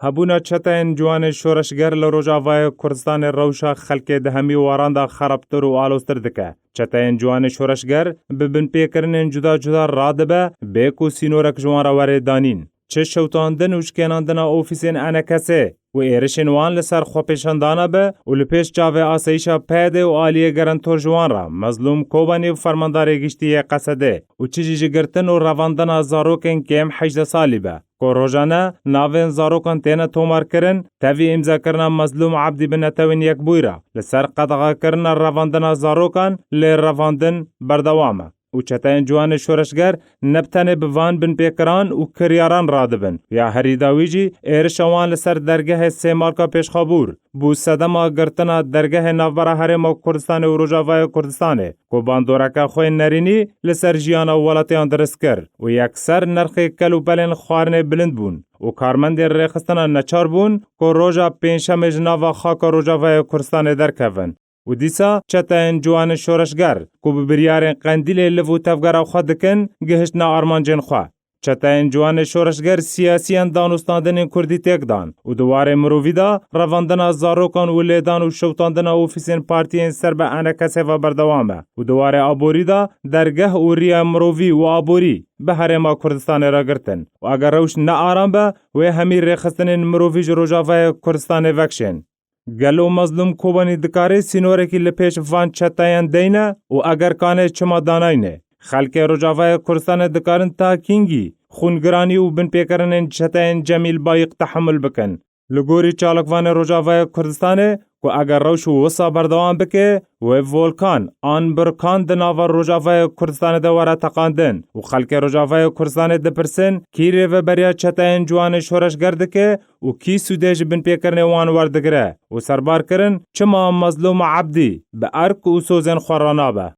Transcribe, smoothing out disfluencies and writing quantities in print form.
هبونا چتین جوان شورشگر لروجاوای کردستان روشا خلک دهمی واراندا خرابتر و آلوستر دکه. چتین جوان شورشگر ببن پیکرنن جدا جدا رادبه بیکو سینورک جوان را وارد دانین. چه شوتاندن و شکناندن اوفیسین انکسه و ایرشن وان لسر خوپشاندانا به و لپیش جاوه آسایشا پیده و آلیه گرانتور جوان را مظلوم کوبانی و فرماندار گشتی قصده و چیجی جگرتن و رواندن زاروکن کم 18 سالی به. که روزانه ناوین زاروکان تینا تومار کرن تاوی امضا کرنا مظلوم عبدی بن نتوین یک بویرا لسر قدغا کرنا رواندن زاروکان لی رواندن بردوامه. و چتین جوان شورشگر نبتنه بوان بن پیکران و کریاران رادبن یا هریداویجی ایرشوان لسر درگه سیمارکا پیشخابور بو صدما گرتنا درگه نوبرا هرم کردستان و روجاوای کردستانه کو باندورکا خوی نرینی لسر جیانا ولاتیان درست کر و یکسر نرخ کلو پلین خوارنه بلند بون و کارمند ریخستنا نچار بون کو روجا پینشم جناوا خاک روجاوای کردستانه درکون و دیسا چتین جوان شورشگر کو ببریارن قندیل لفو تفگر خود دکن گهشنا آرمانجن خواه. چتین جوان شورشگر سیاسیان دانستاندن کردی تک دان و دواره مروویدا رواندن زاروکان و لیدان و شوتاندن اوفیسین پارتیین سر به انکسه و بردوامه و دواره آبوریدا درگه و ریا مرووی و آبوری به هرما کردستان را گرتن و اگر روش نه آرام به و همی ریخستن مرووی روجاوای کردستان وکشن. گلو مظلوم کوبانی دکاره سینوره کی لپیش وان چتایان دینه و اگر کانه چما داناینه. خلک روجاوای کردستان دکارن تا کینگی خونگرانی و بن پیکرنن چتایان جمیل بایق تحمل بکن. لگوری چالکوان روجاوای کردستانه که اگر روش وصا بردوان بکه و ولکان آن برکان دناور روجاوای کردستان دواره تقاندن و خلک روجاوای کردستان دپرسن کی ریو بریا چتین جوان شورشگر دکه و کی سودیج بن پیکرنه وان وردگره و سربار کرن چما مظلوم عبدی به ارک و سوزن خورانابه.